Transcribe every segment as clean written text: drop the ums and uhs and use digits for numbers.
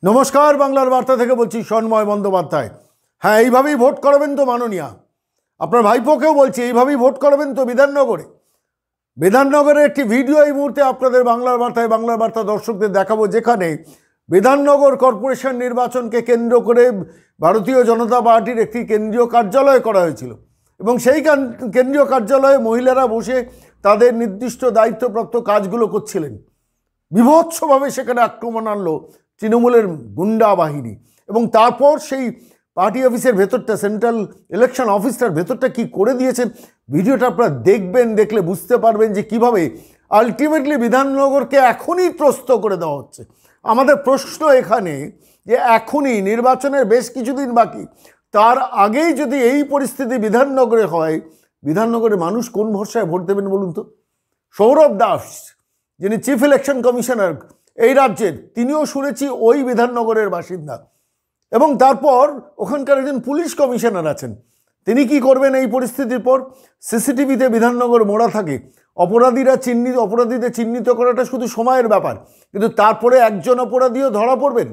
নমস্কার, বাংলার বার্তা থেকে বলছি সন্ময় বন্দ্যোপাধ্যায়। হ্যাঁ, এইভাবেই ভোট করাবেন তো মাননীয়া? আপনার ভাইপোকেও বলছি এইভাবেই ভোট করাবেন তো বিধাননগরে? বিধাননগরের একটি ভিডিও এই মুহূর্তে আপনাদের বাংলার বার্তা দর্শকদের দেখাবো, যেখানে বিধাননগর কর্পোরেশন নির্বাচনকে কেন্দ্র করে ভারতীয় জনতা পার্টির একটি কেন্দ্রীয় কার্যালয় করা হয়েছিল এবং সেই কেন্দ্রীয় কার্যালয়ে মহিলারা বসে তাদের নির্দিষ্ট দায়িত্বপ্রাপ্ত কাজগুলো করছিলেন। বিভৎসভাবে সেখানে আক্রমণ আনলো তৃণমূলের গুন্ডা বাহিনী এবং তারপর সেই পার্টি অফিসের ভেতরটা, সেন্ট্রাল ইলেকশন অফিসটার ভেতরটা কি করে দিয়েছেন, ভিডিওটা আপনারা দেখবেন। দেখলে বুঝতে পারবেন যে কিভাবে আলটিমেটলি বিধাননগরকে এখনই ত্রস্ত করে দেওয়া হচ্ছে। আমাদের প্রশ্ন এখানে যে এখনই নির্বাচনের বেশ কিছুদিন বাকি, তার আগেই যদি এই পরিস্থিতি বিধাননগরে হয়, বিধাননগরের মানুষ কোন ভরসায় ভোট দেবেন বলুন তো? সৌরভ দাস, যিনি চিফ ইলেকশন কমিশনার এই রাজ্যের, তিনিও শুনেছি ওই বিধাননগরের বাসিন্দা, এবং তারপর ওখানকার একজন পুলিশ কমিশনার আছেন। তিনি কি করবেন এই পরিস্থিতির পর? সিসিটিভিতে বিধাননগর মোড়া থাকে, অপরাধীদের চিহ্নিত করাটা শুধু সময়ের ব্যাপার, কিন্তু তারপরে একজন অপরাধীও ধরা পড়বেন।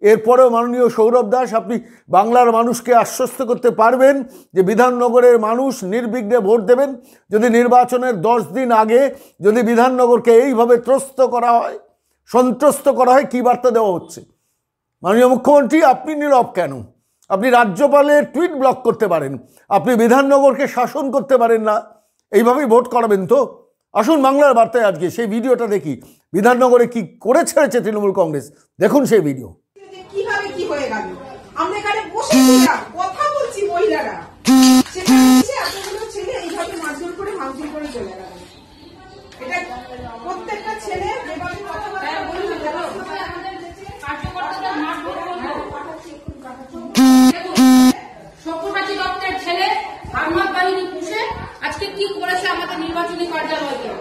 এরপরেও মাননীয় সৌরভ দাস, আপনি বাংলার মানুষকে আশ্বস্ত করতে পারবেন যে বিধাননগরের মানুষ নির্বিঘ্নে ভোট দেবেন? যদি নির্বাচনের 10 দিন আগে যদি বিধাননগরকে এইভাবে ত্রস্ত করা হয়, সন্ত্রস্ত করা হয়, কী বার্তা দেওয়া হচ্ছে? মাননীয় মুখ্যমন্ত্রী, আপনি নীরব কেন? আপনি রাজ্যপালের টুইট ব্লক করতে পারেন, আপনি বিধাননগরকে শাসন করতে পারেন না। এইভাবেই ভোট করাবেন তো? আসুন বাংলার বার্তায় আজকে সেই ভিডিওটা দেখি, বিধাননগরে কি করে ছেড়েছে তৃণমূল কংগ্রেস। দেখুন সেই ভিডিও। কিভাবে কি হয়ে গেল? আমরা এখানে বসেছিলাম, কথা বলছি, মহিলারা সেখানে এসে এতগুলো ছেলে এইভাবে মারধর করে ভাঙচুর করে চলে গেল। এটা প্রত্যেকটা ছেলে যেভাবে কথাবার্তা বলল, সব্যসাচী দত্তের ছেলে হারমাত বাহিনী পুষে আজকে কি করেছে আমাদের নির্বাচনী কার্যালয়কে।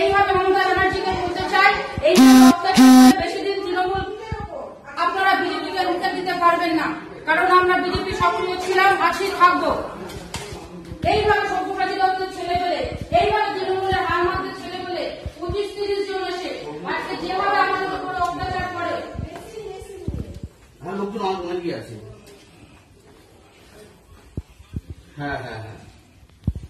এইভাবে মমতা ব্যানার্জিকে বলতে চাই, এই বেশি দিন তৃণমূল আপনারা বিজেপিকে রুখে দিতে পারবেন না, কারণ আমরা বিজেপি সক্রিয় ছিলাম, আছি, থাকবো। এইভাবে সব্যসাচী দত্তের ছেলে বলে, এইভাবে তৃণমূলের হারমাতদের ছেলে বলে 25-30 জন এসে আজকে যেভাবে আমাদের উপরে অত্যাচার করে, লোকজন অনেক আছে।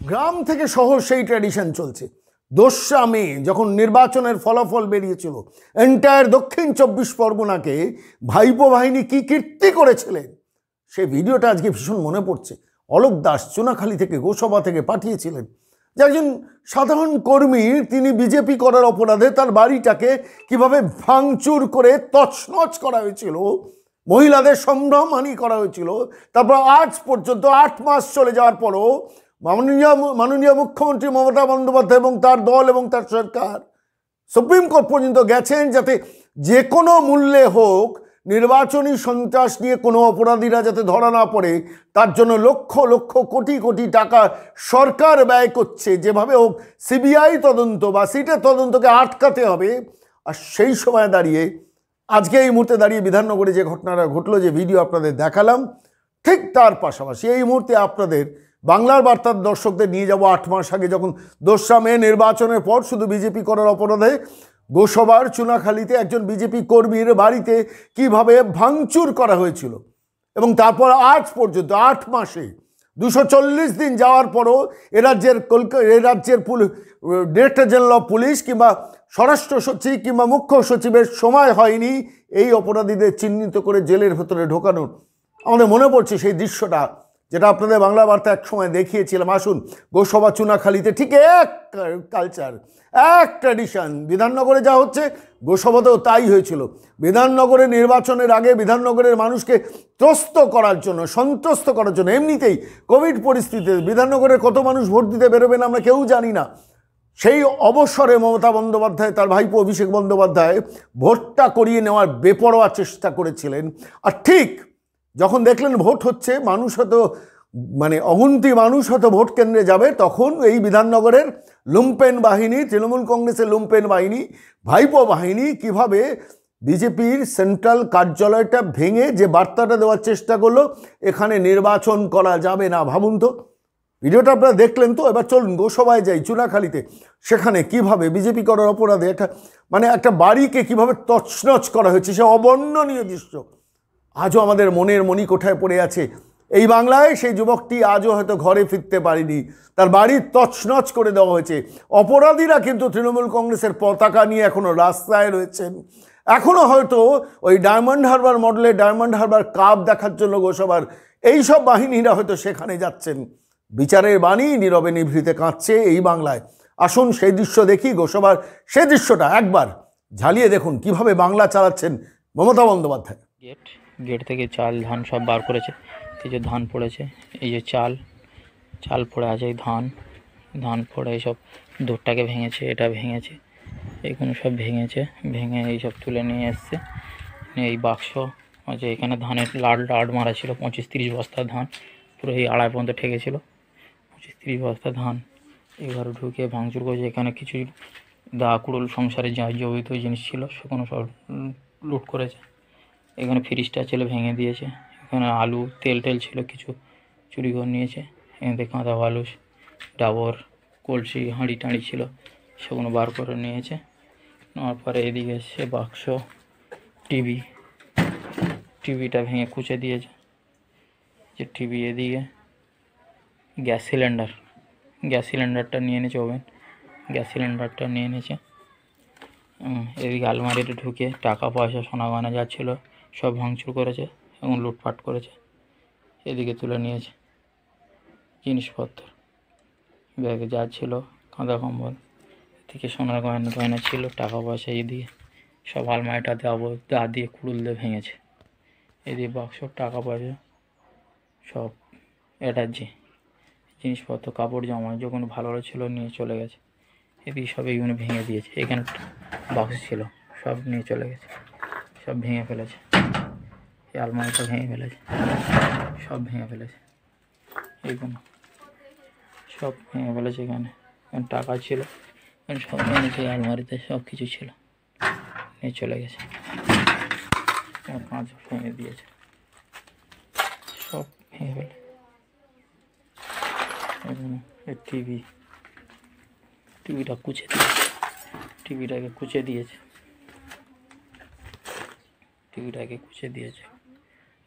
গ্রাম থেকে শহর সেই ট্র্যাডিশন চলছে। 2রা মে যখন নির্বাচনের ফলাফল বেরিয়েছিল, এন্টায়ার দক্ষিণ 24 পরগনাকে ভাইপো বাহিনী কি কীর্তি করেছিলেন, সেই ভিডিওটা আজকে ভীষণ মনে পড়ছে। অলোক দাস চুনাখালী থেকে, গোসভা থেকে পাঠিয়েছিলেন, যে একজন সাধারণ কর্মী, তিনি বিজেপি করার অপরাধে তার বাড়িটাকে কিভাবে ভাঙচুর করে তছনছ করা হয়েছিল, মহিলাদের সম্ভ্রমহানি করা হয়েছিল। তারপর আজ পর্যন্ত 8 মাস চলে যাওয়ার পরও মাননীয় মুখ্যমন্ত্রী মমতা বন্দ্যোপাধ্যায় এবং তার দল এবং তার সরকার সুপ্রিম কোর্ট পর্যন্ত গেছেন, যাতে যে কোনো মূল্যে হোক নির্বাচনী সন্ত্রাস নিয়ে কোনো অপরাধীরা যাতে ধরা না পড়ে, তার জন্য লক্ষ লক্ষ কোটি কোটি টাকা সরকার ব্যয় করছে। যেভাবে হোক সিবিআই তদন্ত বা সিটের তদন্তকে আটকাতে হবে। আর সেই সময় দাঁড়িয়ে, আজকে এই মুহূর্তে দাঁড়িয়ে বিধাননগরে যে ঘটনাটা ঘটলো, যে ভিডিও আপনাদের দেখালাম, ঠিক তার পাশাপাশি এই মুহূর্তে আপনাদের বাংলার বার্তার দর্শকদের নিয়ে যাব 8 মাস আগে, যখন 2রা মে নির্বাচনের পর শুধু বিজেপি করার অপরাধে গোসবার চুনাখালীতে একজন বিজেপি কর্মীর বাড়িতে কিভাবে ভাঙচুর করা হয়েছিল। এবং তারপর আজ পর্যন্ত 8 মাসে 240 দিন যাওয়ার পরও এ রাজ্যের ডিরেক্টর জেনারেল অফ পুলিশ কিংবা স্বরাষ্ট্র সচিব কিংবা মুখ্য সচিবের সময় হয়নি এই অপরাধীদের চিহ্নিত করে জেলের ভেতরে ঢোকানোর। আমাদের মনে পড়ছে সেই দৃশ্যটা, যেটা আপনাদের বাংলা বার্তা এক সময় দেখিয়েছিলাম। আসুন, গোসভা চুনাখালীতে ঠিক এক কালচার, এক ট্র্যাডিশন। বিধাননগরে যা হচ্ছে গোসভাতেও তাই হয়েছিল। বিধাননগরে নির্বাচনের আগে বিধাননগরের মানুষকে ত্রস্ত করার জন্য, সন্ত্রস্ত করার জন্য, এমনিতেই কোভিড পরিস্থিতিতে বিধাননগরে কত মানুষ ভোট দিতে বেরোবেন আমরা কেউ জানি না। সেই অবসরে মমতা বন্দ্যোপাধ্যায়, তার ভাইপো অভিষেক বন্দ্যোপাধ্যায় ভোটটা করিয়ে নেওয়ার বেপরোয়া চেষ্টা করেছিলেন। আর ঠিক যখন দেখলেন ভোট হচ্ছে, মানুষ হয়তো অগুন্তি মানুষ হয়তো ভোট কেন্দ্রে যাবে, তখন এই বিধাননগরের লুম্পেন বাহিনী, তৃণমূল কংগ্রেসের লুম্পেন বাহিনী, ভাইপো বাহিনী কিভাবে বিজেপির সেন্ট্রাল কার্যালয়টা ভেঙে যে বার্তাটা দেওয়ার চেষ্টা করলো, এখানে নির্বাচন করা যাবে না। ভাবুন তো, ভিডিওটা আপনারা দেখলেন তো, এবার চলুন গোসবায় যাই চুনাখালীতে। সেখানে কিভাবে বিজেপি করার অপরাধে একটা বাড়িকে কিভাবে তছনছ করা হয়েছে, সে অবর্ণনীয় দৃশ্য আজও আমাদের মনের মণিকোঠায় পড়ে আছে। এই বাংলায় সেই যুবকটি আজও হয়তো ঘরে ফিরতে পারেনি, তার বাড়ি তছনছ করে দেওয়া হয়েছে। অপরাধীরা কিন্তু তৃণমূল কংগ্রেসের পতাকা নিয়ে এখনও রাস্তায় রয়েছেন, এখনও হয়তো ওই ডায়মন্ড হারবার মডেলে ডায়মন্ড হারবার কাপ দেখার জন্য গোসবার এইসব বাহিনীরা হয়তো সেখানে যাচ্ছেন। বিচারের বাণী নীরবে নিভৃতে কাঁদছে এই বাংলায়। আসুন সেই দৃশ্য দেখি, গোসবার সেই দৃশ্যটা একবার ঝালিয়ে দেখুন কিভাবে বাংলা চালাচ্ছেন মমতা বন্দ্যোপাধ্যায়। গেট থেকে চাল ধান সব বার করেছে। এই যে ধান পড়েছে, এই যে চাল পড়ে আছে, এই ধান পড়ে এইসব দৌড়টাকে ভেঙেছে, এটা ভেঙেছে, এইগুলো সব ভেঙে এইসব তুলে নিয়ে এসছে। এই বাক্স আছে, এখানে ধানের লাড মারা ছিল 25-30 বস্তা ধান, পুরো এই আড়াই পর্যন্ত ঠেকেছিল। 25-30 বস্তা ধান এবার ঢুকে ভাঙচুর করেছে। এখানে কিছু দা কুড়ুল সংসারে যা জড়িত জিনিস ছিল সেগুলো সব লুট করেছে। এখানে ফ্রিজটা ছিল ভেঙে দিয়েছে। এখানে আলু তেল ছিল কিছু চুরি করে নিয়েছে। এখানে কাঁদা বালুস ডাবর কলসি হাঁড়ি টাঁড়ি ছিল সেগুলো বার করে নিয়েছে। নেওয়ার পরে এদিকে সে বাক্স টিভিটা ভেঙে কুচে দিয়েছে। যে টিভি, এদিকে গ্যাস সিলিন্ডারটা নিয়ে এনেছে, ওভেন গ্যাস সিলিন্ডারটা নিয়ে এনেছে। এদিকে আলমারিতে ঢুকে টাকা পয়সা সোনা গয়না যা ছিল সব ভাঙচুর করেছে এবং লুটপাট করেছে। এদিকে তুলে নিয়েছে জিনিসপত্র, ব্যাগে যা ছিল কাঁথা কম্বল, এদিকে সোনার গয়না ছিল, টাকা পয়সা এদিকে সব আলমারিটা দা দিয়ে কুড়ুল দিয়ে ভেঙেছে। এদিকে বাক্স টাকা পয়সা সব যে জিনিসপত্র কাপড় জামা যখন ভালো ছিল নিয়ে চলে গেছে। এদিকে সব এইগুলো ভেঙে দিয়েছে। এখানে বাক্স ছিল সব নিয়ে চলে গেছে, সব ভেঙে ফেলেছে। এই আলমারিটা ভেঙে ফেলেছে, সব ভেঙে ফেলেছে, এইগুলো সব ভেঙে ফেলেছে। এখানে টাকা ছিল, সব এনেছে, আলমারিতে সব কিছু ছিল নিয়ে চলে গেছে। কাঁচ ভেঙে দিয়েছে, সব ভেঙে ফেলে। টিভিটাকে কুচে দিয়েছে,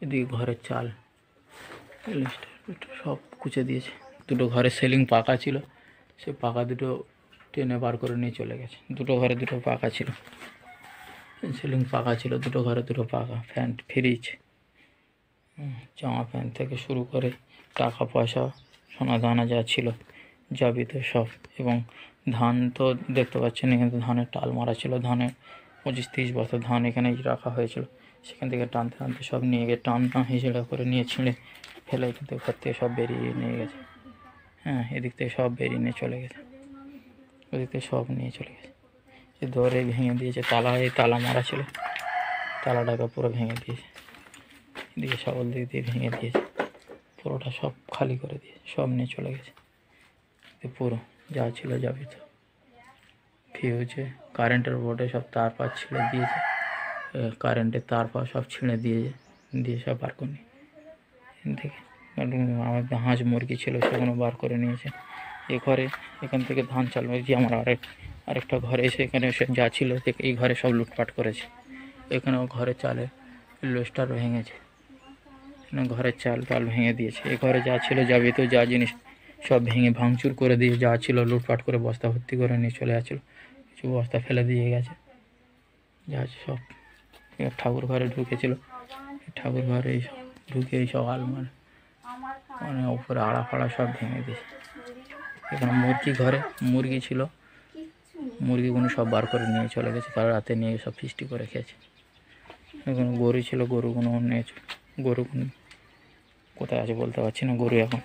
এদিকে ঘরের চাল সব কুচে দিয়েছে। দুটো ঘরে সিলিং পাকা ছিল, সে পাকা দুটো টেনে বার করে নিয়ে চলে গেছে। দুটো ঘরে দুটো পাকা ছিল, সিলিং পাকা ছিল, দুটো ঘরে দুটো পাকা। ফ্যান, ফ্রিজ, জামা প্যান্ট থেকে শুরু করে টাকা পয়সা সোনা দানা যা ছিল যাবিত সব। এবং ধান তো দেখতে পাচ্ছেন, এখানে ধানের টাল মারা ছিল। ধানের 25-30 বস্তা ধান এখানে রাখা হয়েছিল। সেখান থেকে টানতে সব নিয়ে গিয়ে টানা হিসেবে করে নিয়ে ছিঁড়ে ফেলে এখান থেকে ঘর থেকে সব বেরিয়ে নিয়ে গেছে। এদিক থেকে সব বেরিয়ে নিয়ে চলে গেছে, ওদিক থেকে সব নিয়ে চলে গেছে। এ দরে ভেঙে দিয়েছে তালা মারা ছিল, তালাটাকে পুরো ভেঙে দিয়েছে। এদিকে সকল দিক দিয়ে ভেঙে দিয়েছে, পুরোটা সব খালি করে দিয়েছে, সব নিয়ে চলে গেছে। পুরো যা ছিল যাবে তো ফিউজে কারেন্টের বোর্ডে সব তার পার ছিঁড়ে দিয়েছে, কারেন্টের তার পার সব ছিঁড়ে দিয়ে সব বার করে নিয়ে দেখে। আমাদের হাঁস মুরগি ছিল সেগুলো বার করে নিয়েছে। এখান থেকে ধান চাল মেরেছি। আমার আরেকটা ঘরে এসে এখানে এসে যা ছিল এই ঘরে সব লুটপাট করেছে। এখানেও ঘরের চালে লোস্টার ভেঙেছে, ঘরের চাল ভেঙে দিয়েছে। এই ঘরে যা ছিল যাবিত যা জিনিস সব ভেঙে ভাঙচুর করে দিয়ে যা ছিল লুটপাট করে বস্তা ভর্তি করে নিয়ে চলে যাচ্ছিলো। কিছু বস্তা ফেলে দিয়ে গেছে, যা সব। ঠাকুর ঘরে ঢুকেছিল, ঠাকুর ঘরে ঢুকে এইসব আলমারি মানে উপরে আড়া ফাড়া সব ভেঙে দিয়েছে। এখানে মুরগি ছিল, মুরগিগুলো সব বার করে নিয়ে চলে গেছে। তারা রাতে নিয়ে সব ফিস্টি করে খেয়েছে। এখন গরু ছিল, গরুগুলো নিয়েছে। গরুগুলো কোথায় আছে বলতে পারছি না। গরু এখন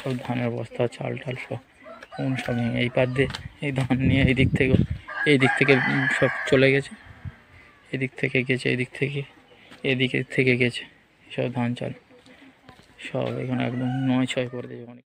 সব ধানের বস্তা চাল টাল সব সব এই পার দিয়ে এই ধান নিয়ে এই দিক থেকে সব চলে গেছে। এদিক থেকে গেছে সব ধান চাল সব। এখানে একদম 9-6 করে দিয়েছে।